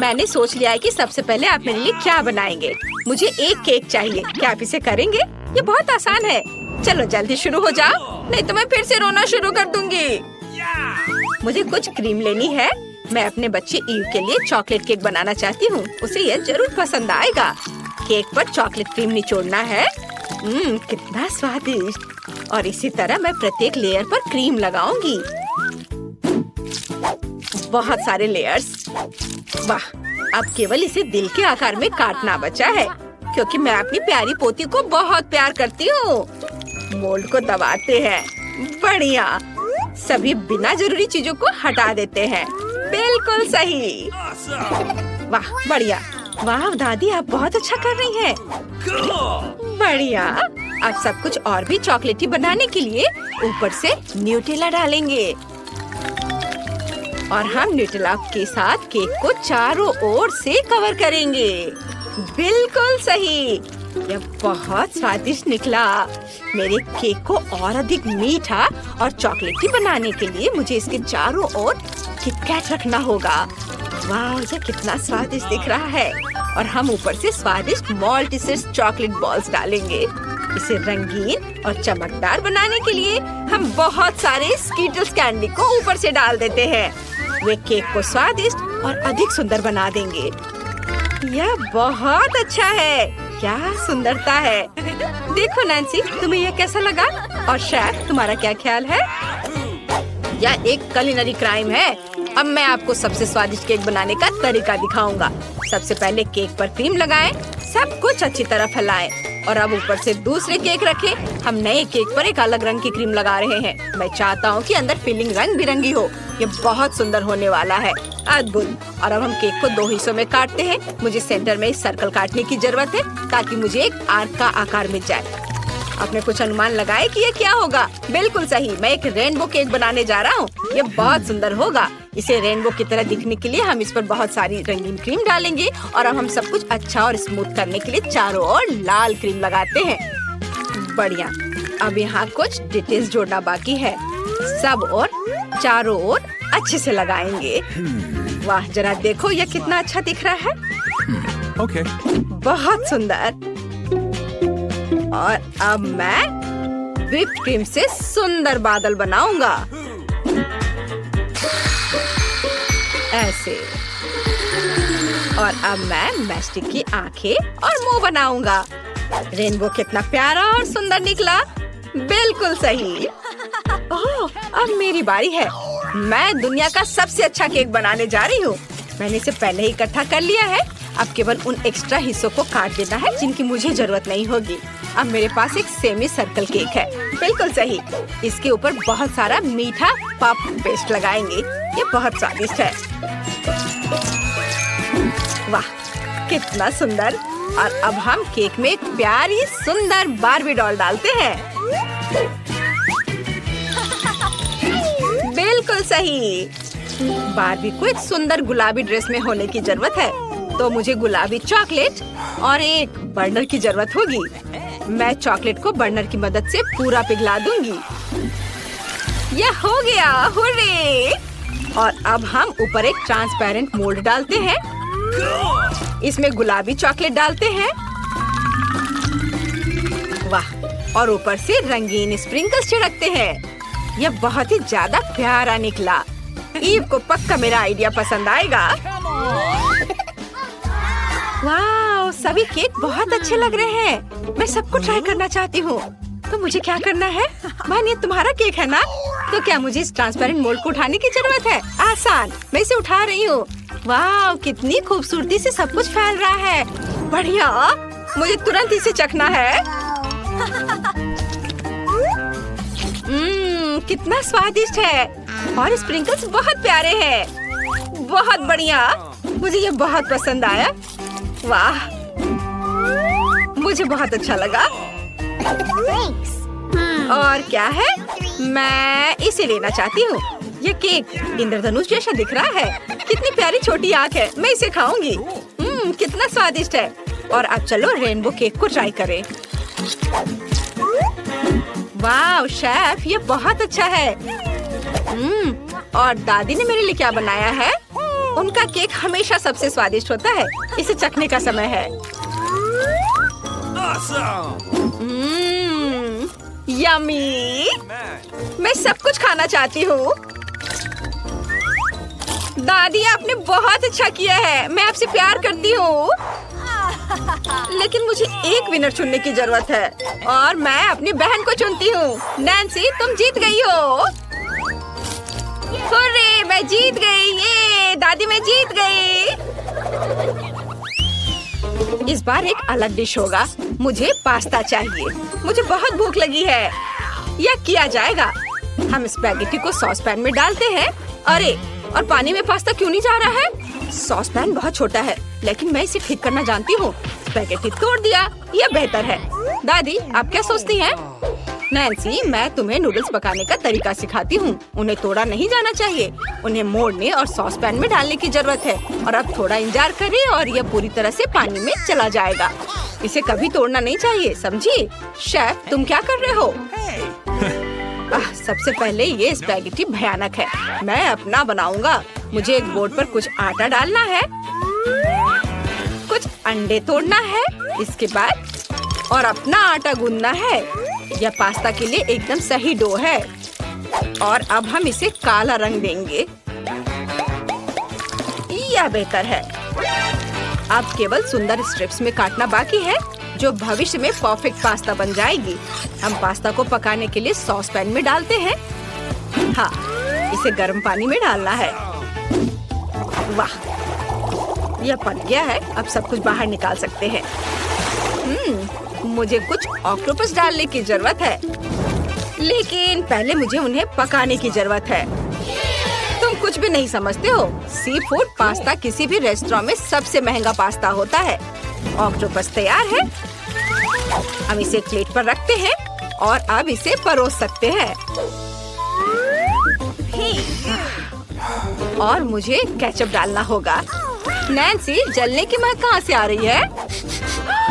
मैंने सोच लिया है कि सबसे पहले आप मेरे लिए क्या बनाएंगे। मुझे एक केक चाहिए, क्या आप इसे करेंगे? ये बहुत आसान है। चलो जल्दी शुरू हो जाओ, नहीं तो मैं फिर से रोना शुरू कर दूंगी। मुझे कुछ क्रीम लेनी है। मैं अपने बच्चे ईव के लिए चॉकलेट केक बनाना चाहती हूँ। उसे यह जरूर पसंद आएगा। केक पर चॉकलेट क्रीम निचोड़ना है। कितना स्वादिष्ट। और इसी तरह मैं प्रत्येक लेयर पर क्रीम लगाऊंगी। बहुत सारे लेयर्स। वाह, अब केवल इसे दिल के आकार में काटना बचा है, क्योंकि मैं अपनी प्यारी पोती को बहुत प्यार करती हूँ। मोल्ड को दबाते हैं। बढ़िया। सभी बिना जरूरी चीजों को हटा देते हैं। बिल्कुल सही। वाह, बढ़िया। वाह दादी, आप बहुत अच्छा कर रही हैं। बढ़िया। अब सब कुछ और भी चॉकलेटी बनाने के लिए ऊपर से न्यूटेला डालेंगे और हम न्यूटेला के साथ केक को चारों ओर से कवर करेंगे। बिल्कुल सही। यह बहुत स्वादिष्ट निकला। मेरे केक को और अधिक मीठा और चॉकलेटी बनाने के लिए मुझे इसके चारों ओर किटकैट रखना होगा। वाह, ये कितना स्वादिष्ट दिख रहा है। और हम ऊपर से स्वादिष्ट मॉल्टिसर्स चॉकलेट बॉल्स डालेंगे। इसे रंगीन और चमकदार बनाने के लिए हम बहुत सारे स्कीटल्स कैंडी को ऊपर से डाल देते हैं। वे केक को स्वादिष्ट और अधिक सुंदर बना देंगे। यह बहुत अच्छा है। क्या सुंदरता है। देखो नैन्सी, तुम्हें यह कैसा लगा? और शेफ, तुम्हारा क्या ख्याल है? यह एक कुलिनरी क्राइम है। अब मैं आपको सबसे स्वादिष्ट केक बनाने का तरीका दिखाऊंगा। सबसे पहले केक पर क्रीम लगाएं, सब कुछ अच्छी तरह फैलाएं और अब ऊपर से दूसरे केक रखें। हम नए केक पर एक अलग रंग की क्रीम लगा रहे हैं। मैं चाहता हूँ कि अंदर फिलिंग रंग बिरंगी हो। ये बहुत सुंदर होने वाला है। अद्भुत। और अब हम केक को 2 हिस्सों में काटते हैं। मुझे सेंटर में एक सर्कल काटने की जरूरत है ताकि मुझे एक आर्क का आकार मिल जाए। आपने कुछ अनुमान लगाए कि ये क्या होगा? बिल्कुल सही, मैं एक रेनबो केक बनाने जा रहा हूँ। ये बहुत सुंदर होगा। इसे रेनबो की तरह दिखने के लिए हम इस पर बहुत सारी रंगीन क्रीम डालेंगे और अब हम सब कुछ अच्छा और स्मूथ करने के लिए चारों ओर लाल क्रीम लगाते हैं। बढ़िया। अब यहाँ कुछ डिटेल्स जोड़ना बाकी है। सब और चारों ओर अच्छे से लगाएंगे। वाह, जरा देखो यह कितना अच्छा दिख रहा है। ओके। बहुत सुंदर। और अब मैं व्हिप्ड क्रीम से सुंदर बादल बनाऊंगा। ऐसे। और अब मैं मैस्टिक की आंखें और मुंह बनाऊंगा। रेनबो कितना प्यारा और सुंदर निकला। बिल्कुल सही। ओह, अब मेरी बारी है। मैं दुनिया का सबसे अच्छा केक बनाने जा रही हूँ। मैंने इसे पहले ही इकट्ठा कर लिया है। अब केवल उन एक्स्ट्रा हिस्सों को काट देना है जिनकी मुझे जरूरत नहीं होगी। अब मेरे पास एक सेमी सर्कल केक है। बिल्कुल सही। इसके ऊपर बहुत सारा मीठा पफ पेस्ट लगाएंगे। ये बहुत स्वादिष्ट है। वाह, कितना सुंदर। और अब हम केक में एक प्यारी सुंदर बार्बी डॉल डालते हैं। बिल्कुल सही। बार्बी को एक सुंदर गुलाबी ड्रेस में होने की जरूरत है, तो मुझे गुलाबी चॉकलेट और एक बर्नर की जरूरत होगी। मैं चॉकलेट को बर्नर की मदद से पूरा पिघला दूंगी। यह हो गया। हुर्रे! और अब हम ऊपर एक ट्रांसपेरेंट मोल्ड डालते हैं। इसमें गुलाबी चॉकलेट डालते हैं। वाह! और ऊपर से रंगीन स्प्रिंकल्स छिड़कते हैं। यह बहुत ही ज्यादा प्यारा निकला। ईव को पक्का मेरा आइडिया पसंद आएगा। वाह, सभी केक बहुत अच्छे लग रहे हैं। मैं सबको ट्राई करना चाहती हूँ। तो मुझे क्या करना है? बहन, ये तुम्हारा केक है ना? तो क्या मुझे इस ट्रांसपेरेंट मोल्ड को उठाने की जरूरत है? आसान, मैं इसे उठा रही हूँ। वाह, कितनी खूबसूरती से सब कुछ फैल रहा है। बढ़िया, मुझे तुरंत इसे चखना है। कितना स्वादिष्ट है और स्प्रिंकल्स बहुत प्यारे हैं। बहुत बढ़िया, मुझे ये बहुत पसंद आया। वाह, मुझे बहुत अच्छा लगा। और क्या है? मैं इसे लेना चाहती हूँ। ये केक इंद्रधनुष जैसा दिख रहा है। कितनी प्यारी छोटी आँख है। मैं इसे खाऊंगी। कितना स्वादिष्ट है। और अब चलो रेनबो केक को ट्राई करें। वाह शेफ, ये बहुत अच्छा है। और दादी ने मेरे लिए क्या बनाया है? उनका केक हमेशा सबसे स्वादिष्ट होता है। इसे चखने का समय है। यम्मी! मैं सब कुछ खाना चाहती हूँ। दादी, आपने बहुत अच्छा किया है। मैं आपसे प्यार करती हूँ। लेकिन मुझे एक विनर चुनने की जरूरत है और मैं अपनी बहन को चुनती हूँ। नैन्सी, तुम जीत गई हो। हुर्रे, मैं जीत गई। ये दादी, मैं जीत गई। इस बार एक अलग डिश होगा। मुझे पास्ता चाहिए। मुझे बहुत भूख लगी है। यह किया जाएगा। हम स्पैगेटी को सॉस पैन में डालते हैं। अरे, और पानी में पास्ता क्यों नहीं जा रहा है? सॉस पैन बहुत छोटा है, लेकिन मैं इसे ठीक करना जानती हूँ। स्पैगेटी तोड़ दिया। यह बेहतर है। दादी, आप क्या सोचती हैं? नैन्सी, मैं तुम्हें नूडल्स पकाने का तरीका सिखाती हूँ। उन्हें तोड़ा नहीं जाना चाहिए। उन्हें मोड़ने और सॉस पैन में डालने की जरूरत है। और अब थोड़ा इंतजार करें और यह पूरी तरह से पानी में चला जाएगा। इसे कभी तोड़ना नहीं चाहिए, समझी? शेफ, तुम क्या कर रहे हो? सबसे पहले ये स्पैगेटी भयानक है। मैं अपना बनाऊंगा। मुझे एक बोर्ड पर कुछ आटा डालना है, कुछ अंडे तोड़ना है, इसके बाद और अपना आटा गूंदना है। यह पास्ता के लिए एकदम सही डो है। और अब हम इसे काला रंग देंगे। यह बेहतर है। अब केवल सुंदर स्ट्रिप्स में काटना बाकी है, जो भविष्य में परफेक्ट पास्ता बन जाएगी। हम पास्ता को पकाने के लिए सॉस पैन में डालते हैं। हाँ, इसे गर्म पानी में डालना है। वाह, यह पक गया है। अब सब कुछ बाहर निकाल सकते हैं। मुझे कुछ ऑक्टोपस डालने की जरूरत है, लेकिन पहले मुझे उन्हें पकाने की जरूरत है। तुम कुछ भी नहीं समझते हो। सी फूड पास्ता किसी भी रेस्टोरेंट में सबसे महंगा पास्ता होता है। ऑक्टोपस तैयार है। हम इसे एक प्लेट पर रखते हैं और अब इसे परोस सकते हैं। और मुझे केचप डालना होगा। नैन्सी, जलने की महक कहाँ से आ रही है?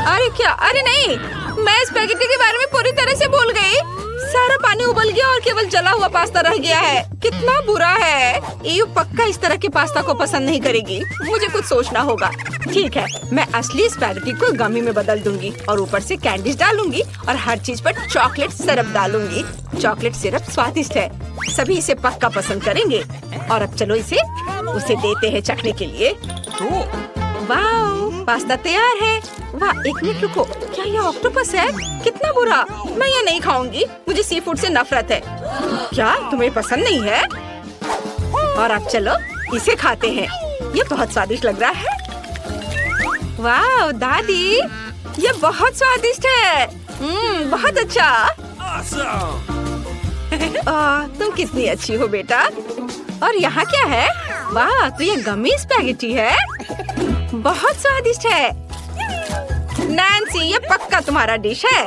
अरे क्या? अरे नहीं, मैं स्पैगेटी के बारे में पूरी तरह से भूल गई। सारा पानी उबल गया और केवल जला हुआ पास्ता रह गया है। कितना बुरा है। ईव पक्का इस तरह के पास्ता को पसंद नहीं करेगी। मुझे कुछ सोचना होगा। ठीक है, मैं असली स्पैगेटी को गमी में बदल दूंगी और ऊपर से कैंडीज डालूंगी और हर चीज पर चॉकलेट सिरप डालूंगी। चॉकलेट सिरप स्वादिष्ट है। सभी इसे पक्का पसंद करेंगे। और अब चलो उसे देते हैं चखने के लिए। वाह, पास्ता तैयार है। वाह, एक मिनट रुको, क्या यह ऑक्टोपस है? कितना बुरा। मैं यह नहीं खाऊंगी। मुझे सी फूड से नफरत है। क्या तुम्हें पसंद नहीं है? और अब चलो इसे खाते हैं। यह बहुत स्वादिष्ट लग रहा है। वाह दादी, यह बहुत स्वादिष्ट है। बहुत अच्छा। तुम कितनी अच्छी हो बेटा। और यहाँ क्या है? वाह, तो यह गमी स्पैगेटी है। बहुत स्वादिष्ट है। नैन्सी, ये पक्का तुम्हारा डिश है।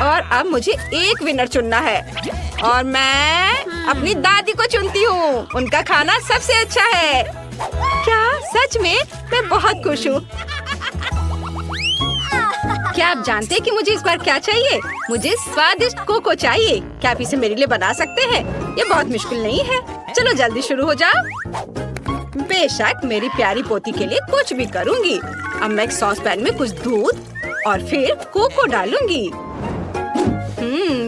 और अब मुझे एक विनर चुनना है और मैं अपनी दादी को चुनती हूँ। उनका खाना सबसे अच्छा है। क्या सच में? मैं बहुत खुश हूँ। क्या आप जानते हैं कि मुझे इस बार क्या चाहिए? मुझे स्वादिष्ट कोको चाहिए। क्या आप इसे मेरे लिए बना सकते हैं? ये बहुत मुश्किल नहीं है। चलो जल्दी शुरू हो जाओ। बेशक, मेरी प्यारी पोती के लिए कुछ भी करूँगी। अब मैं एक सॉस पैन में कुछ दूध और फिर कोको डालूंगी।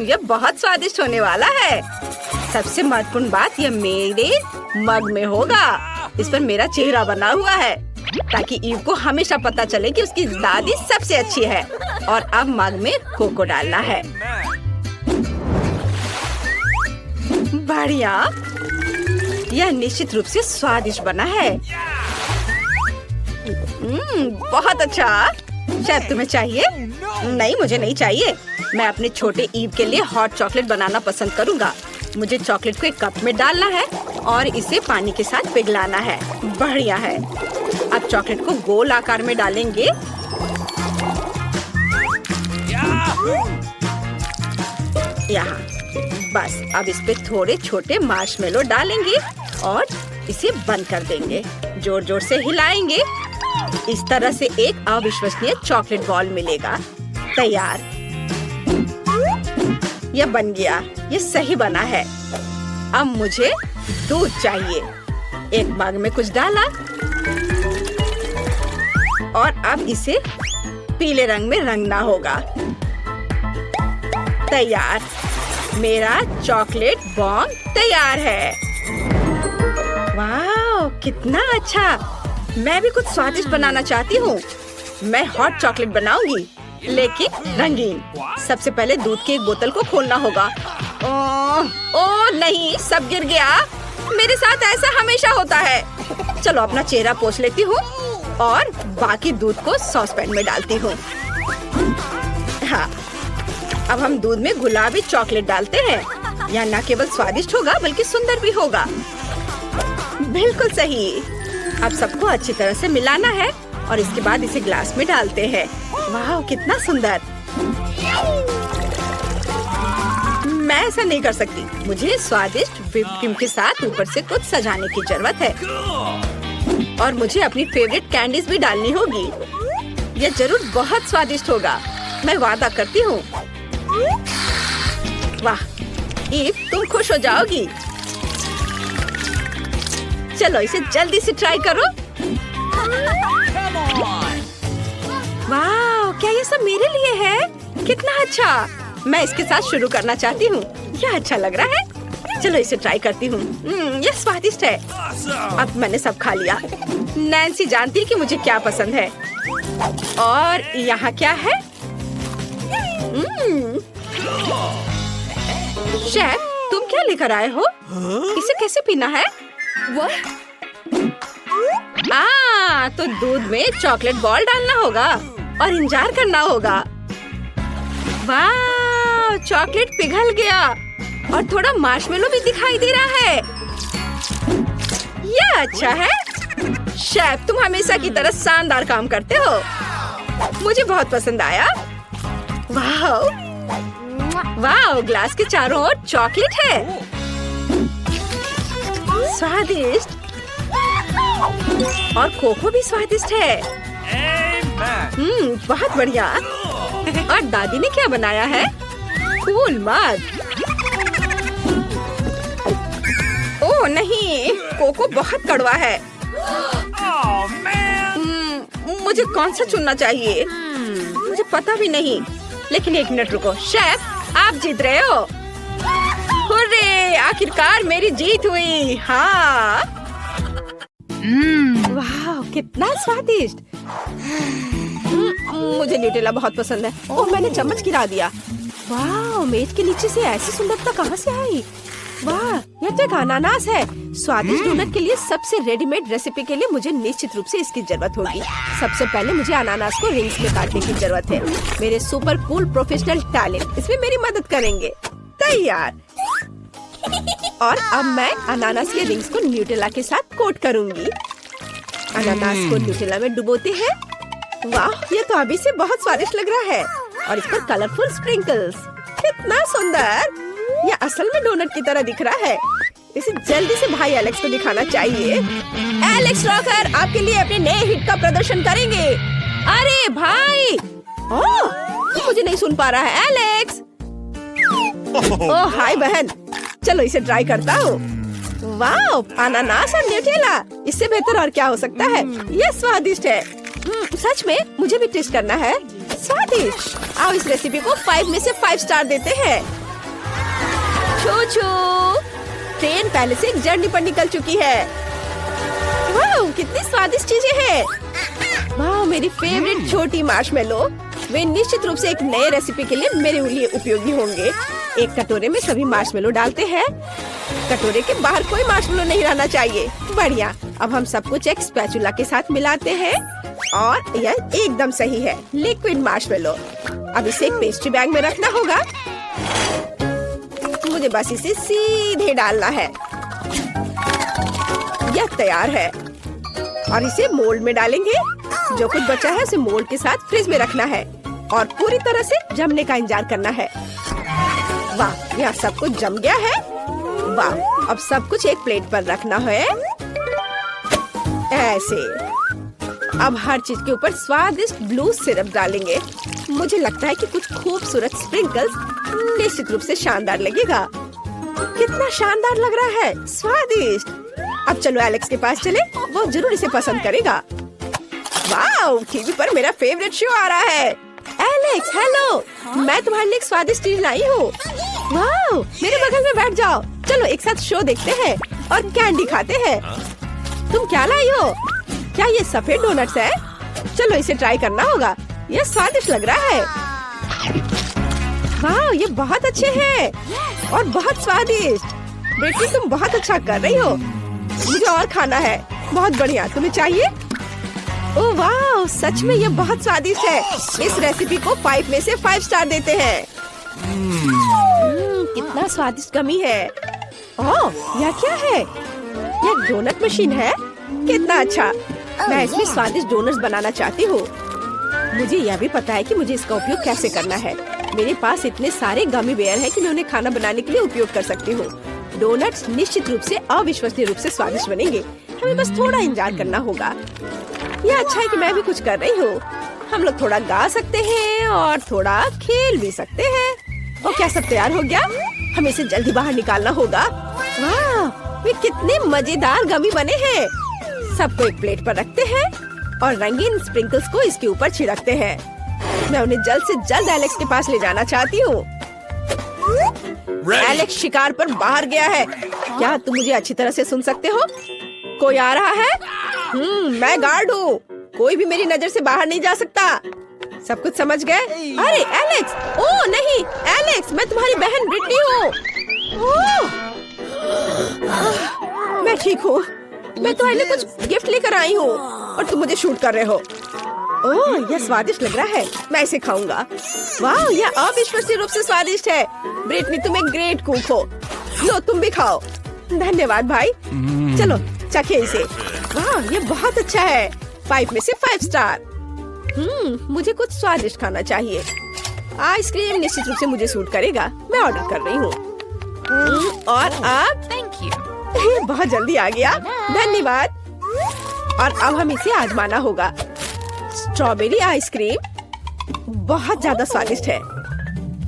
यह बहुत स्वादिष्ट होने वाला है। सबसे महत्वपूर्ण बात, यह मेरे मग में होगा। इस पर मेरा चेहरा बना हुआ है ताकि ईव को हमेशा पता चले कि उसकी दादी सबसे अच्छी है। और अब मग में कोको डालना है। बढ़िया, यह निश्चित रूप से स्वादिष्ट बना है। बहुत अच्छा। शायद तुम्हें चाहिए? नहीं, मुझे नहीं चाहिए। मैं अपने छोटे ईव के लिए हॉट चॉकलेट बनाना पसंद करूँगा। मुझे चॉकलेट को एक कप में डालना है और इसे पानी के साथ पिघलाना है। बढ़िया है। अब चॉकलेट को गोल आकार में डालेंगे। यहाँ बस। अब इस पे थोड़े छोटे मार्शमेलो डालेंगे और इसे बंद कर देंगे। जोर जोर से हिलाएंगे। इस तरह से एक अविश्वसनीय चॉकलेट बॉल मिलेगा। तैयार। यह बन गया। यह सही बना है। अब मुझे दूध चाहिए। एक मग में कुछ डाला और अब इसे पीले रंग में रंगना होगा। तैयार, मेरा चॉकलेट बॉम्ब तैयार है। वाह, कितना अच्छा। मैं भी कुछ स्वादिष्ट बनाना चाहती हूँ। मैं हॉट चॉकलेट बनाऊंगी, लेकिन रंगीन। सबसे पहले दूध की एक बोतल को खोलना होगा। ओह नहीं, सब गिर गया। मेरे साथ ऐसा हमेशा होता है। चलो अपना चेहरा पोंछ लेती हूँ और बाकी दूध को सॉसपैन में डालती हूँ। हाँ, अब हम दूध में गुलाबी चॉकलेट डालते हैं। यह न केवल स्वादिष्ट होगा बल्कि सुंदर भी होगा। बिल्कुल सही। अब सबको अच्छी तरह से मिलाना है और इसके बाद इसे ग्लास में डालते हैं। वाह, कितना सुंदर। मैं ऐसा नहीं कर सकती। मुझे स्वादिष्ट व्हिप्ड क्रीम के साथ ऊपर से कुछ सजाने की जरूरत है और मुझे अपनी फेवरेट कैंडीज भी डालनी होगी। यह जरूर बहुत स्वादिष्ट होगा, मैं वादा करती हूँ। वाह ईव, तुम खुश हो जाओगी। चलो इसे जल्दी से ट्राई करो। वाह, क्या ये सब मेरे लिए है? कितना अच्छा। मैं इसके साथ शुरू करना चाहती हूँ। यह अच्छा लग रहा है। चलो इसे ट्राई करती हूँ। यह स्वादिष्ट है। अब मैंने सब खा लिया। नैन्सी जानती है कि मुझे क्या पसंद है। और यहाँ क्या है? शेफ, तुम क्या लेकर आए हो? इसे कैसे पीना है? तो दूध में चॉकलेट बॉल डालना होगा और इंतजार करना होगा। वाह, चॉकलेट पिघल गया और थोड़ा मार्शमेलो भी दिखाई दे रहा है। यह अच्छा है। शेफ, तुम हमेशा की तरह शानदार काम करते हो। मुझे बहुत पसंद आया। वाह वाह, ग्लास के चारों ओर चॉकलेट है। स्वादिष्ट और कोको भी स्वादिष्ट है। बहुत बढ़िया। और दादी ने क्या बनाया है? कूल मग। ओह नहीं, कोको बहुत कड़वा है। मुझे कौन सा चुनना चाहिए? मुझे पता भी नहीं। लेकिन एक मिनट रुको। शेफ, आप जीत रहे हो। हुर्रे, आखिरकार मेरी जीत हुई। हाँ। वाह, कितना स्वादिष्ट। मुझे न्यूटेला बहुत पसंद है। ओह, मैंने चम्मच गिरा दिया। वाह, मेज के नीचे से ऐसी सुंदरता कहाँ से आई? वाह, यह तो एक अनानास है। स्वादिष्ट डोनट के लिए सबसे रेडीमेड रेसिपी के लिए मुझे निश्चित रूप से इसकी जरूरत होगी। सबसे पहले मुझे अनानास को रिंग्स में काटने की जरूरत है। मेरे सुपर कूल प्रोफेशनल टैलेंट इसमें मेरी मदद करेंगे। तैयार। और अब मैं अनानास के रिंग्स को न्यूटेला के साथ कोट करूंगी। अनानास को न्यूटेला में डुबोते हैं। वाह, ये तो अभी से बहुत स्वादिष्ट लग रहा है। और इस पर कलरफुल स्प्रिंकल्स। कितना सुंदर। यह असल में डोनट की तरह दिख रहा है। इसे जल्दी से भाई एलेक्स को दिखाना चाहिए। एलेक्स रॉकर आपके लिए अपने नए हिट का प्रदर्शन करेंगे। अरे भाई, ओह, मुझे नहीं सुन पा रहा है एलेक्स। ओह हाय बहन, चलो इसे ट्राई करता हूँ। वाह, अनानास और न्यूटेला, इससे बेहतर और क्या हो सकता है? ये स्वादिष्ट है। सच में मुझे भी टेस्ट करना है। स्वादिष्ट। आओ इस रेसिपी को 5 में से 5 स्टार देते हैं। छू छू, ट्रेन पहले से एक जर्नी पर निकल चुकी है। वाह, कितनी स्वादिष्ट चीजें हैं। वाह, मेरी फेवरेट छोटी मार्शमेलो। वे निश्चित रूप से एक नए रेसिपी के लिए मेरे लिए उपयोगी होंगे। एक कटोरे में सभी मार्शमेलो डालते हैं। कटोरे के बाहर कोई मार्शमेलो नहीं रहना चाहिए। बढ़िया। अब हम सब कुछ एक स्पैचुला के साथ मिलाते हैं और यह एकदम सही है। Liquid marshmallow. अब इसे एक पेस्ट्री बैग में रखना होगा। मुझे बस इसे सीधे डालना है। यह तैयार है और इसे मोल्ड में डालेंगे। जो कुछ बचा है उसे मोल्ड के साथ फ्रिज में रखना है और पूरी तरह से जमने का इंतजार करना है। वाह, यह सब कुछ जम गया है। वाह, अब सब कुछ एक प्लेट पर रखना है ऐसे। अब हर चीज के ऊपर स्वादिष्ट ब्लू सिरप डालेंगे। मुझे लगता है कि कुछ खूबसूरत स्प्रिंकल्स निश्चित रूप से शानदार लगेगा। कितना शानदार लग रहा है। स्वादिष्ट। अब चलो एलेक्स के पास चले, वो जरूर इसे पसंद करेगा। वाओ, टीवी पर मेरा फेवरेट शो आ रहा है। एलेक्स हेलो, मैं तुम्हारे लिए एक स्वादिष्ट चीज लाई हूँ। वाओ, मेरे बगल में बैठ जाओ। चलो एक साथ शो देखते हैं और कैंडी खाते हैं। तुम क्या लाई हो? क्या ये सफेद डोनट्स है? चलो इसे ट्राई करना होगा, ये स्वादिष्ट लग रहा है। वाह, ये बहुत अच्छे हैं और बहुत स्वादिष्ट। बेटी तुम बहुत अच्छा कर रही हो, मुझे और खाना है। बहुत बढ़िया, तुम्हें चाहिए? ओह वाह, सच में ये बहुत स्वादिष्ट है। इस रेसिपी को 5 में से 5 स्टार देते हैं। कितना स्वादिष्ट गमी है। ओह, यह क्या है? यह डोनट मशीन है? कितना अच्छा, मैं इसमें स्वादिष्ट डोनट्स बनाना चाहती हूँ। मुझे यह भी पता है कि मुझे इसका उपयोग कैसे करना है। मेरे पास इतने सारे गमी बेयर हैं कि मैं उन्हें खाना बनाने के लिए उपयोग कर सकती हूँ। डोनट्स निश्चित रूप से अविश्वसनीय रूप से स्वादिष्ट बनेंगे। हमें बस थोड़ा इंतजार करना होगा। यह अच्छा है कि मैं भी कुछ कर रही हूँ। हम लोग थोड़ा गा सकते हैं और थोड़ा खेल भी सकते हैं। और क्या सब तैयार हो गया? हमें इसे जल्दी बाहर निकालना होगा। वाह, वे कितने मजेदार गमी बने हैं। सबको एक प्लेट पर रखते हैं और रंगीन स्प्रिंकल्स को इसके ऊपर छिड़कते हैं। मैं उन्हें जल्द से जल्द एलेक्स के पास ले जाना चाहती हूँ। एलेक्स शिकार पर बाहर गया है। क्या तुम मुझे अच्छी तरह से सुन सकते हो? कोई आ रहा है? मैं गार्ड हूँ, कोई भी मेरी नजर से बाहर नहीं जा सकता। सब कुछ समझ गए? अरे एलेक्स, ओह नहीं एलेक्स, मैं तुम्हारी बहन ब्रिटनी हूँ। मैं ठीक हूँ, मैं तुम्हारे लिए कुछ गिफ्ट लेकर आई हूँ और तुम मुझे शूट कर रहे हो। ओह, यह स्वादिष्ट लग रहा है, मैं इसे खाऊंगा। वाह, यह अविश्वसनीय रूप से स्वादिष्ट है। ब्रिटनी, तुम एक ग्रेट कुक हो। लो, तुम भी खाओ। धन्यवाद भाई। चलो चखे इसे। वाह, यह बहुत अच्छा है। 5 में से 5 स्टार। मुझे कुछ स्वादिष्ट खाना चाहिए। आइसक्रीम निश्चित रूप से मुझे सूट करेगा। मैं ऑर्डर कर रही हूँ। और अब Thank you. बहुत जल्दी आ गया, धन्यवाद। और अब हम इसे आजमाना होगा। स्ट्रॉबेरी आइसक्रीम बहुत ज्यादा स्वादिष्ट है,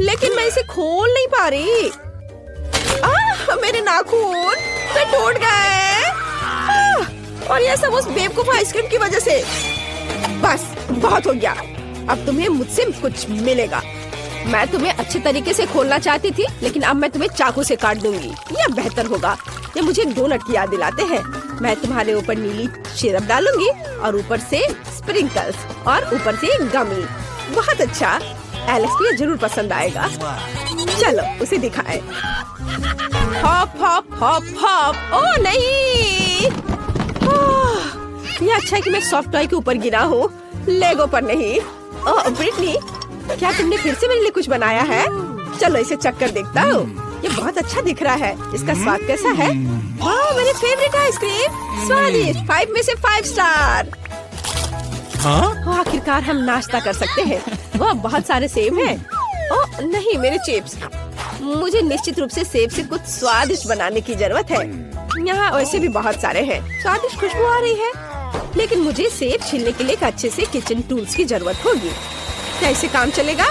लेकिन मैं इसे खोल नहीं पा रही। मेरे नाखून वे टूट गए। और यह सब उस बेवकूफ आइसक्रीम की वजह से। बस बहुत हो गया, अब तुम्हें मुझसे कुछ मिलेगा। मैं तुम्हें अच्छे तरीके से खोलना चाहती थी, लेकिन अब मैं तुम्हें चाकू से काट दूंगी। यह बेहतर होगा। ये मुझे एक डोनट की याद दिलाते हैं। मैं तुम्हारे ऊपर नीली सिरप डालूंगी और ऊपर से स्प्रिंकल्स और ऊपर से गमी। बहुत अच्छा, एलेक्स को ये जरूर पसंद आएगा। चलो उसे दिखाएं। Hop hop hop hop. ओह नहीं, यह अच्छा है कि मैं सॉफ्ट टॉय के ऊपर गिरा हूँ, लेगो पर नहीं। ओह ब्रिटनी, क्या तुमने फिर से मेरे लिए कुछ बनाया है? चलो इसे चक्कर देखता हूँ। ये बहुत अच्छा दिख रहा है। इसका स्वाद कैसा है? वाह, मेरी फेवरेट आइसक्रीम, स्वादिष्ट। 5 में से 5 स्टार। आखिरकार हम नाश्ता कर सकते हैं। वाह, बहुत सारे सेब हैं। ओह नहीं, मेरे चिप्स। मुझे निश्चित रूप से सेब से कुछ स्वादिष्ट बनाने की जरूरत है। यहाँ वैसे भी बहुत सारे हैं। स्वादिष्ट खुशबू आ रही है, लेकिन मुझे सेब छीलने के लिए एक अच्छे से किचन टूल्स की जरूरत होगी। क्या इसे काम चलेगा?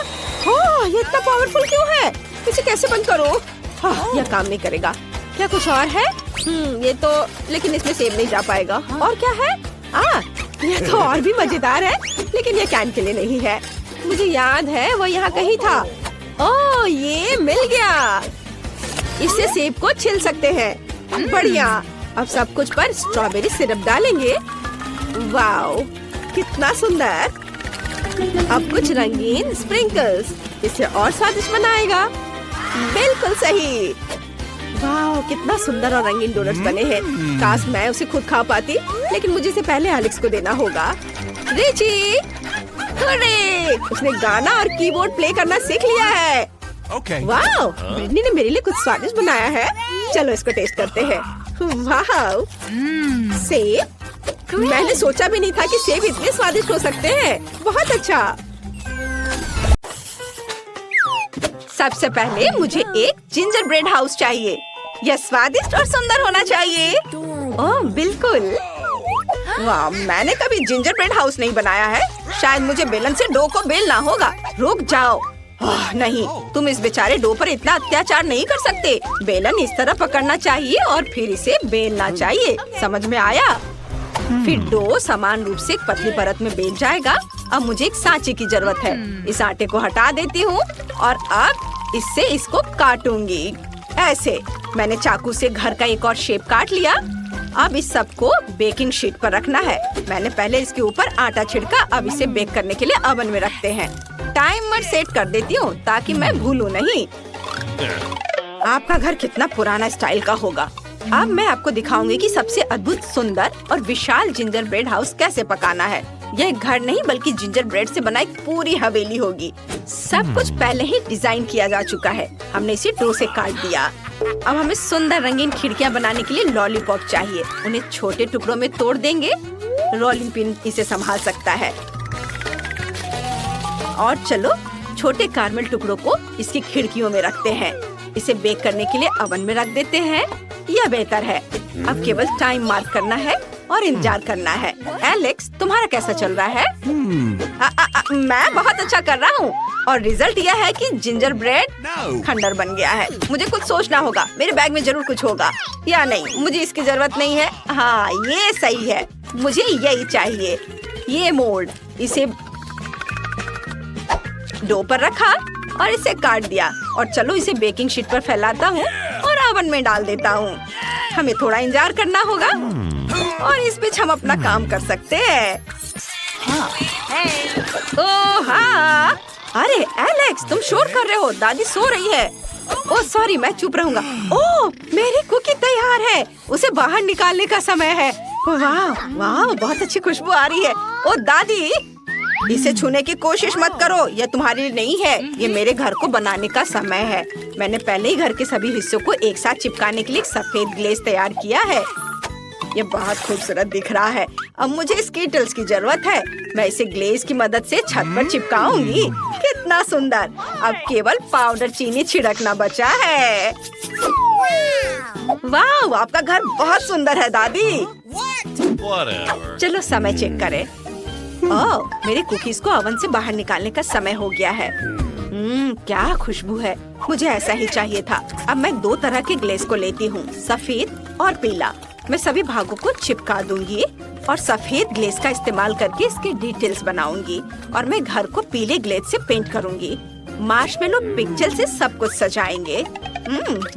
ये इतना पावरफुल क्यों है? इसे कैसे बंद करूं? यह काम नहीं करेगा। क्या कुछ और है? ये तो, लेकिन इसमें सेब नहीं जा पाएगा। और क्या है? यह तो और भी मजेदार है, लेकिन यह कैन के लिए नहीं है। मुझे याद है वो यहाँ कहीं था। ओह, ये मिल गया। इससे सेब को छिल सकते हैं। बढ़िया। अब सब कुछ पर स्ट्रॉबेरी सिरप डालेंगे। वाओ, कितना सुंदर। अब कुछ रंगीन स्प्रिंकल्स इसे और स्वादिष्ट बनाएगा। बिल्कुल सही। वाह, कितना सुंदर और रंगीन डोनट्स बने हैं। काश मैं उसे खुद खा पाती, लेकिन मुझे इसे पहले एलेक्स को देना होगा। Richie, hooray! उसने गाना और कीबोर्ड प्ले करना सीख लिया है। वाह, ब्रिटनी ने मेरे लिए कुछ स्वादिष्ट बनाया है। चलो इसको टेस्ट करते हैं। वाह, सेब। मैंने सोचा भी नहीं था कि सेब इतने स्वादिष्ट हो सकते हैं। बहुत अच्छा। सबसे पहले मुझे एक जिंजर ब्रेड हाउस चाहिए। यह स्वादिष्ट और सुंदर होना चाहिए। ओह बिल्कुल। वाह, मैंने कभी जिंजर ब्रेड हाउस नहीं बनाया है। शायद मुझे बेलन से डो को बेलना होगा। रुक जाओ। नहीं, तुम इस बेचारे डो पर इतना अत्याचार नहीं कर सकते। बेलन इस तरह पकड़ना चाहिए और फिर इसे बेलना चाहिए। समझ में आया? फिर डो समान रूप से एक पतली परत में बेल जाएगा। अब मुझे एक सांचे की जरूरत है। इस आटे को हटा देती हूँ और अब इससे इसको काटूंगी। ऐसे मैंने चाकू से घर का एक और शेप काट लिया। अब इस सब को बेकिंग शीट पर रखना है। मैंने पहले इसके ऊपर आटा छिड़का। अब इसे बेक करने के लिए ओवन में रखते हैं। टाइमर सेट कर देती हूँ ताकि मैं भूलूं नहीं। आपका घर कितना पुराना स्टाइल का होगा। अब मैं आपको दिखाऊंगी कि सबसे अद्भुत, सुंदर और विशाल जिंजर ब्रेड हाउस कैसे पकाना है। यह एक घर नहीं बल्कि जिंजर ब्रेड से बना एक पूरी हवेली होगी। सब कुछ पहले ही डिजाइन किया जा चुका है। हमने इसे डो से काट दिया। अब हमें सुंदर रंगीन खिड़कियां बनाने के लिए लॉलीपॉप चाहिए। उन्हें छोटे टुकड़ों में तोड़ देंगे। रोलिंग पिन इसे संभाल सकता है। और चलो छोटे कारमेल टुकड़ों को इसकी खिड़कियों में रखते हैं। इसे बेक करने के लिए ओवन में रख देते हैं। यह बेहतर है। अब केवल टाइम मार्क करना है और इंतजार करना है। एलेक्स, तुम्हारा कैसा चल रहा है? मैं बहुत अच्छा कर रहा हूँ और रिजल्ट यह है कि जिंजर ब्रेड खंडर बन गया है। मुझे कुछ सोचना होगा। मेरे बैग में जरूर कुछ होगा या नहीं, मुझे इसकी जरूरत नहीं है। हाँ, ये सही है। मुझे यही चाहिए। ये मोल्ड, इसे डो पर रखा और इसे काट दिया। और चलो इसे बेकिंग शीट पर फैलाता हूँ और ओवन में डाल देता हूँ। हमें थोड़ा इंतजार करना होगा और इस बीच हम अपना काम कर सकते हैं। ओह हाँ, अरे एलेक्स, तुम शोर कर रहे हो। दादी सो रही है। ओह सॉरी, मैं चुप रहूंगा। ओह, मेरी कुकी तैयार है। उसे बाहर निकालने का समय है। वाह वाह, बहुत अच्छी खुशबू आ रही है। ओह दादी, इसे छूने की कोशिश मत करो। यह तुम्हारी नहीं है। ये मेरे घर को बनाने का समय है। मैंने पहले ही घर के सभी हिस्सों को एक साथ चिपकाने के लिए सफेद ग्लेज तैयार किया है। ये बहुत खूबसूरत दिख रहा है। अब मुझे स्कीटल्स की जरूरत है। मैं इसे ग्लेज की मदद से छत पर चिपकाऊंगी। कितना सुंदर। अब केवल पाउडर चीनी छिड़कना बचा है। वाह, आपका घर बहुत सुंदर है दादी। चलो समय चेक करें। ओह, मेरे कुकीज को ओवन से बाहर निकालने का समय हो गया है। क्या खुशबू है। मुझे ऐसा ही चाहिए था। अब मैं दो तरह के ग्लेज को लेती हूँ, सफेद और पीला। मैं सभी भागों को चिपका दूंगी और सफेद ग्लेज का इस्तेमाल करके इसके डिटेल्स बनाऊंगी। और मैं घर को पीले ग्लेज से पेंट करूंगी। मार्शमेलो पिक्चर से सब कुछ सजाएंगे।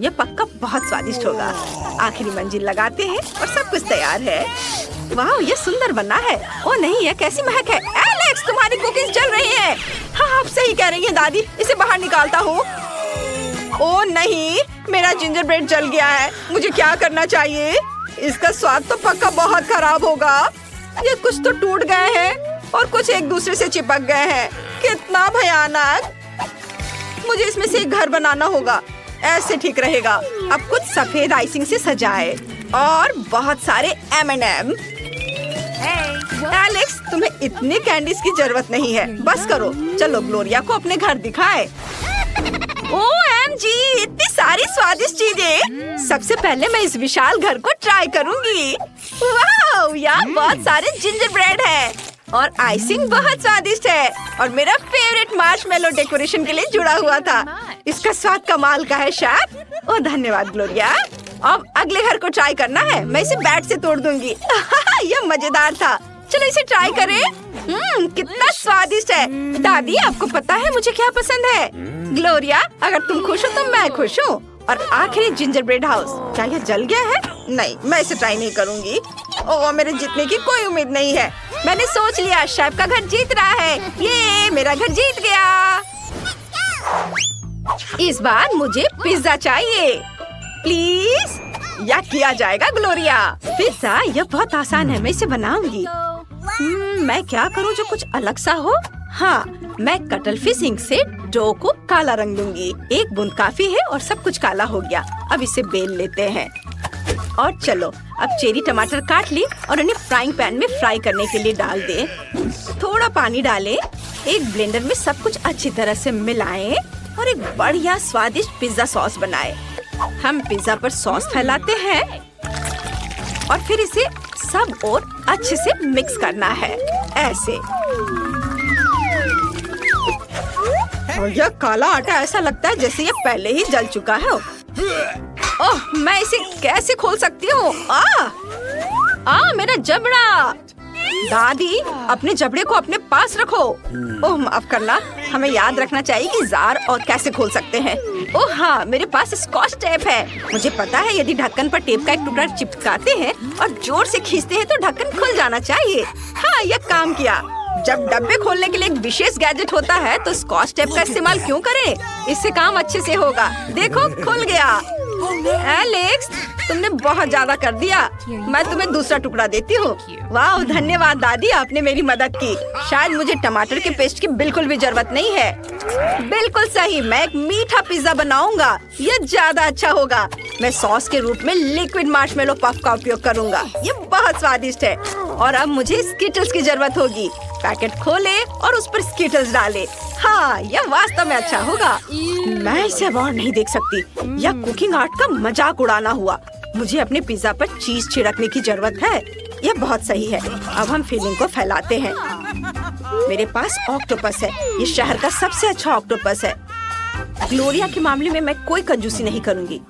ये पक्का बहुत स्वादिष्ट होगा। आखिरी मंजिल लगाते हैं और सब कुछ तैयार है। वाह, ये सुंदर बना है। ओह नहीं, यह कैसी महक है। एलेक्स, तुम्हारी कुकीज जल रही हैं। हाँ, आप सही कह रही हैं दादी। इसे बाहर निकालता हूँ। ओह नहीं, मेरा जिंजर ब्रेड जल गया है। मुझे क्या करना चाहिए? इसका स्वाद तो पक्का बहुत खराब होगा। ये कुछ तो टूट गए हैं और कुछ एक दूसरे से चिपक गए हैं। कितना भयानक। मुझे इसमें से एक घर बनाना होगा। ऐसे ठीक रहेगा। अब कुछ सफेद आइसिंग से सजाए और बहुत सारे M&M। एलेक्स, तुम्हें इतने कैंडीज की जरूरत नहीं है। बस करो। चलो ग्लोरिया को अपने घर दिखाए। OMG, इतनी सारी स्वादिष्ट चीजें। सबसे पहले मैं इस विशाल घर को ट्राई करूंगी। वाह, यहाँ बहुत सारे जिंजर ब्रेड है और आइसिंग बहुत स्वादिष्ट है। और मेरा फेवरेट मार्शमेलो डेकोरेशन के लिए जुड़ा हुआ था। इसका स्वाद कमाल का है शेफ। ओह धन्यवाद ग्लोरिया। अब अगले घर को ट्राई करना है। मैं इसे बैट से तोड़ दूंगी। यह मजेदार था। चलो इसे ट्राई करें। कितना स्वादिष्ट है। दादी, आपको पता है मुझे क्या पसंद है? ग्लोरिया, अगर तुम खुश हो तो मैं खुश हूँ। और आखिरी जिंजर ब्रेड हाउस, क्या यह जल गया है? नहीं, मैं इसे ट्राई नहीं करूँगी। ओह, मेरे जीतने की कोई उम्मीद नहीं है। मैंने सोच लिया, शेफ का घर जीत रहा है। ये मेरा घर जीत गया। इस बार मुझे पिज्जा चाहिए प्लीज। या किया जाएगा ग्लोरिया। पिज्जा, यह बहुत आसान है। मैं इसे बनाऊंगी। मैं क्या करूं जो कुछ अलग सा हो? हाँ, मैं कटल फिश इंक से डो को काला रंग दूंगी। एक बूंद काफी है और सब कुछ काला हो गया। अब इसे बेल लेते हैं। और चलो अब चेरी टमाटर काट ली और उन्हें फ्राइंग पैन में फ्राई करने के लिए डाल दे। थोड़ा पानी डालें। एक ब्लेंडर में सब कुछ अच्छी तरह से मिलाएं और एक बढ़िया स्वादिष्ट पिज्जा सॉस बनाएं। हम पिज्जा पर सॉस फैलाते हैं और फिर इसे सब और अच्छे से मिक्स करना है। ऐसे और यह काला आटा ऐसा लगता है जैसे ये पहले ही जल चुका है। ओह, मैं इसे कैसे खोल सकती हूँ? मेरा जबड़ा। दादी, अपने जबड़े को अपने पास रखो। ओह, माफ करना, हमें याद रखना चाहिए कि जार और कैसे खोल सकते हैं। ओह हाँ, मेरे पास स्कॉच टेप है। मुझे पता है यदि ढक्कन पर टेप का एक टुकड़ा चिपकाते हैं और जोर से खींचते हैं तो ढक्कन खुल जाना चाहिए। हाँ, यह काम किया। जब डब्बे खोलने के लिए एक विशेष गैजेट होता है तो स्कॉच टेप का इस्तेमाल क्यों करें? इससे काम अच्छे से होगा। देखो, खुल गया। एलेक्स, तुमने बहुत ज्यादा कर दिया। मैं तुम्हें दूसरा टुकड़ा देती हूँ। वाह, धन्यवाद दादी, आपने मेरी मदद की। शायद मुझे टमाटर के पेस्ट की बिल्कुल भी जरूरत नहीं है। बिल्कुल सही, मैं एक मीठा पिज्जा बनाऊंगा। ये ज्यादा अच्छा होगा। मैं सॉस के रूप में लिक्विड मार्शमेलो पफ का उपयोग करूंगा। ये बहुत स्वादिष्ट है। और अब मुझे स्कीटल्स की जरूरत होगी। पैकेट खोले और उस पर स्कीटल्स डाले। हाँ, यह वास्तव में अच्छा होगा। मैं इसे और नहीं देख सकती। यह कुकिंग आर्ट का मजाक उड़ाना हुआ। मुझे अपने पिज्जा पर चीज छिड़कने की जरूरत है। यह बहुत सही है। अब हम फिलिंग को फैलाते हैं। मेरे पास ऑक्टोपस है। ये शहर का सबसे अच्छा ऑक्टोपस है। ग्लोरिया के मामले में मैं कोई कंजूसी नहीं करूंगी।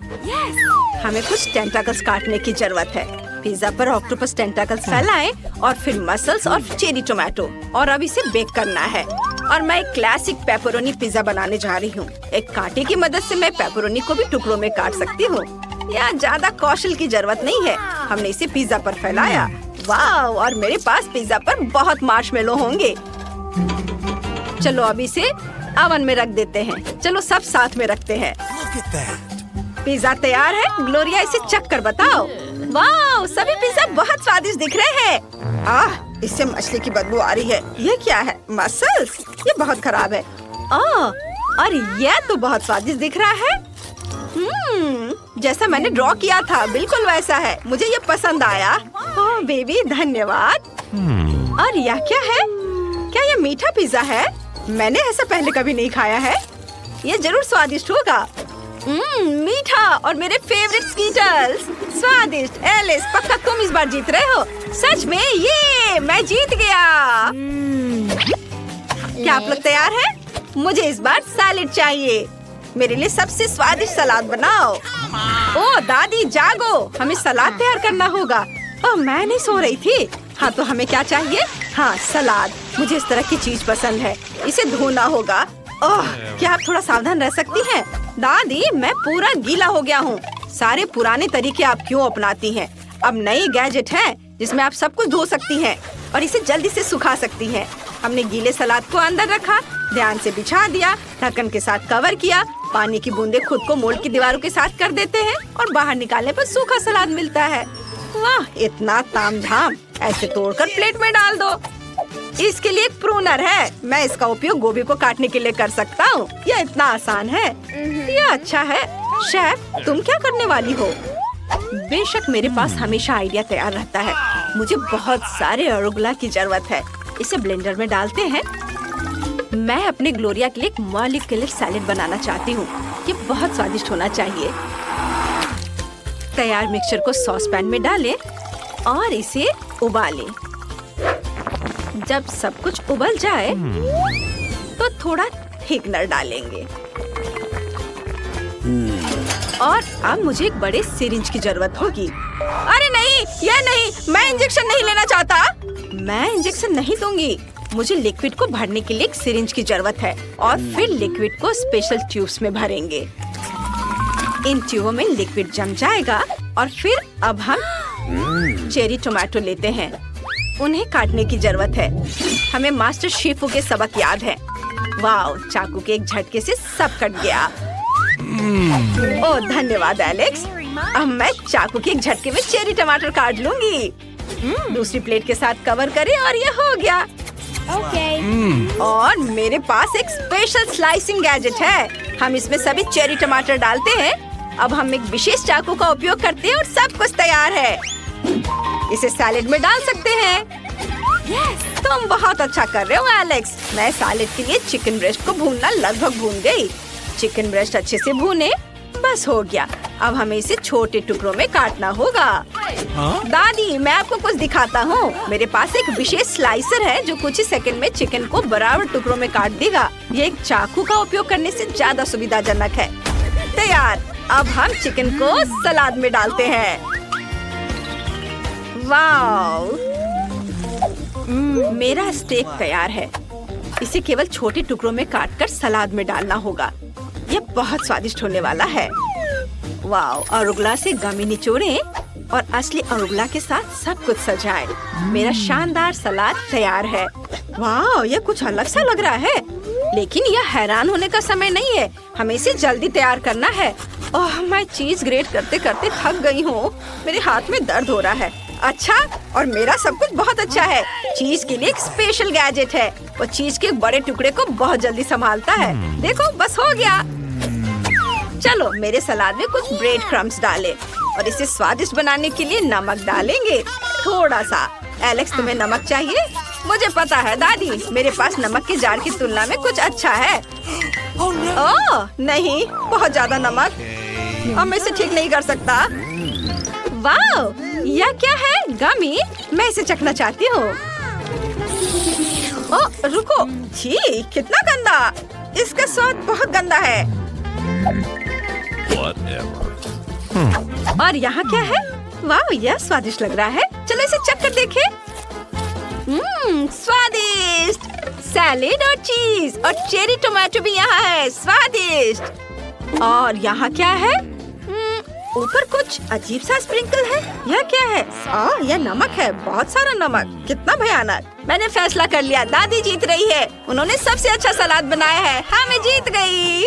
हमें कुछ टेंटाकल्स काटने की जरूरत है। पिज्जा पर ऑक्टोपस टेंटाकल्स फैलाएं और फिर मसल्स और चेरी टोमेटो। और अब इसे बेक करना है। और मैं एक क्लासिक पेपरोनी पिज्जा बनाने जा रही हूँ। एक कांटे की मदद से मैं पेपरोनी को भी टुकड़ों में काट सकती हूँ। यहाँ ज्यादा कौशल की जरूरत नहीं है। हमने इसे पिज्जा पर फैलाया। वाह, और मेरे पास पिज्जा पर बहुत मार्शमेलो होंगे। चलो अब इसे ओवन में रख देते हैं। चलो सब साथ में रखते हैं। पिज्जा तैयार है। ग्लोरिया, इसे चख कर बताओ। वाह, सभी पिज्जा बहुत स्वादिष्ट दिख रहे हैं। इससे मछली की बदबू आ रही है। ये क्या है? मसल्स? ये बहुत खराब है। और यह तो बहुत स्वादिष्ट दिख रहा है। जैसा मैंने ड्रॉ किया था बिल्कुल वैसा है। मुझे ये पसंद आया। ओह बेबी, धन्यवाद। और यह क्या है? क्या यह मीठा पिज्जा है? मैंने ऐसा पहले कभी नहीं खाया है। ये जरूर स्वादिष्ट होगा। मीठा और मेरे फेवरेट स्कीटल्स। स्वादिष्ट। एलिस, पक्का तुम इस बार जीत रहे हो। सच में? ये मैं जीत गया। क्या आप लोग तैयार हैं? मुझे इस बार सैलेड चाहिए। मेरे लिए सबसे स्वादिष्ट सलाद बनाओ। ओह दादी, जागो, हमें सलाद तैयार करना होगा। ओह, मैं नहीं सो रही थी। हाँ, तो हमें क्या चाहिए? हाँ, सलाद। मुझे इस तरह की चीज पसंद है। इसे धोना होगा। ओह, क्या आप थोड़ा सावधान रह सकती हैं? दादी, मैं पूरा गीला हो गया हूँ। सारे पुराने तरीके आप क्यों अपनाती हैं? अब नई गैजेट है जिसमें आप सब कुछ धो सकती हैं और इसे जल्दी से सुखा सकती हैं। हमने गीले सलाद को अंदर रखा, ध्यान से बिछा दिया, ढक्कन के साथ कवर किया। पानी की बूंदें खुद को मोल्ड की दीवारों के साथ कर देते हैं और बाहर निकालने पर सूखा सलाद मिलता है। वाह, इतना तामझाम। ऐसे तोड़कर प्लेट में डाल दो। इसके लिए एक प्रूनर है। मैं इसका उपयोग गोभी को काटने के लिए कर सकता हूँ। यह इतना आसान है। यह अच्छा है। शेफ, तुम क्या करने वाली हो? बेशक मेरे पास हमेशा आइडिया तैयार रहता है। मुझे बहुत सारे अरुगुला की जरूरत है। इसे ब्लेंडर में डालते हैं। मैं अपने ग्लोरिया के लिए एक मॉलिक्यूलर सैलेड बनाना चाहती हूँ। ये बहुत स्वादिष्ट होना चाहिए। तैयार मिक्सचर को सॉस पैन में डालें और इसे उबालें। जब सब कुछ उबल जाए तो थोड़ा थिकनर डालेंगे। और अब मुझे एक बड़े सिरिंज की जरूरत होगी। अरे नहीं, यह नहीं, मैं इंजेक्शन नहीं लेना चाहता। मैं इंजेक्शन नहीं दूंगी। मुझे लिक्विड को भरने के लिए एक सिरिंज की जरूरत है और फिर लिक्विड को स्पेशल ट्यूब्स में भरेंगे। इन ट्यूबों में लिक्विड जम जाएगा और फिर अब हम चेरी टोमेटो लेते हैं। उन्हें काटने की जरूरत है। हमें मास्टर शेफों के सबक याद है। वाह, चाकू के एक झटके से सब कट गया। ओह धन्यवाद एलेक्स। अब मैं चाकू के एक झटके में चेरी टमाटर काट लूंगी। दूसरी प्लेट के साथ कवर करें और ये हो गया। और मेरे पास एक स्पेशल स्लाइसिंग गैजेट है। हम इसमें सभी चेरी टमाटर डालते हैं। अब हम एक विशेष चाकू का उपयोग करते हैं और सब कुछ तैयार है। इसे सैलेड में डाल सकते हैं। तुम बहुत अच्छा कर रहे हो एलेक्स। मैं सैलेड के लिए चिकन ब्रेस्ट को भूनना लगभग भून गई। चिकन ब्रेस्ट अच्छे से भूने, बस हो गया। अब हमें इसे छोटे टुकड़ों में काटना होगा। दादी, मैं आपको कुछ दिखाता हूँ। मेरे पास एक विशेष स्लाइसर है जो कुछ ही सेकंड में चिकन को बराबर टुकड़ों में काट देगा। ये एक चाकू का उपयोग करने से ज्यादा सुविधाजनक है। तैयार। अब हम चिकन को सलाद में डालते हैं। वाव, मेरा स्टेक तैयार है। इसे केवल छोटे टुकड़ों में काटकर सलाद में डालना होगा। यह बहुत स्वादिष्ट होने वाला है। वाव, अरुगला से गमी निचोड़ें और असली अरुगला के साथ सब कुछ सजाएं। मेरा शानदार सलाद तैयार है। वाव, यह कुछ अलग सा लग रहा है, लेकिन यह हैरान होने का समय नहीं है। हमें इसे जल्दी तैयार करना है। ओह, मैं चीज ग्रेट करते करते थक गई हूँ। मेरे हाथ में दर्द हो रहा है। अच्छा, और मेरा सब कुछ बहुत अच्छा है। चीज के लिए एक स्पेशल गैजेट है। वो चीज के बड़े टुकड़े को बहुत जल्दी संभालता है। देखो, बस हो गया। चलो, मेरे सलाद में कुछ ब्रेड क्रम्स डालें और इसे स्वादिष्ट बनाने के लिए नमक डालेंगे, थोड़ा सा। एलेक्स, तुम्हें नमक चाहिए? मुझे पता है दादी, मेरे पास नमक के जार की तुलना में कुछ अच्छा है। ओह नहीं, बहुत ज्यादा नमक। अब मैं इसे ठीक नहीं कर सकता। वाह, यह क्या है? गमी, मैं इसे चखना चाहती हूँ। ओह रुको, छी, कितना गंदा। इसका स्वाद बहुत गंदा है। और यहाँ क्या है? वाह, यह स्वादिष्ट लग रहा है। चलो इसे चख कर देखें। स्वादिष्ट। सैलेड और चीज और चेरी टोमेटो भी यहाँ है। स्वादिष्ट। और यहाँ क्या है? ऊपर कुछ अजीब सा स्प्रिंकल है। यह क्या है? यह नमक है, बहुत सारा नमक। कितना भयानक। मैंने फैसला कर लिया, दादी जीत रही है। उन्होंने सबसे अच्छा सलाद बनाया है। हाँ, मैं जीत गई।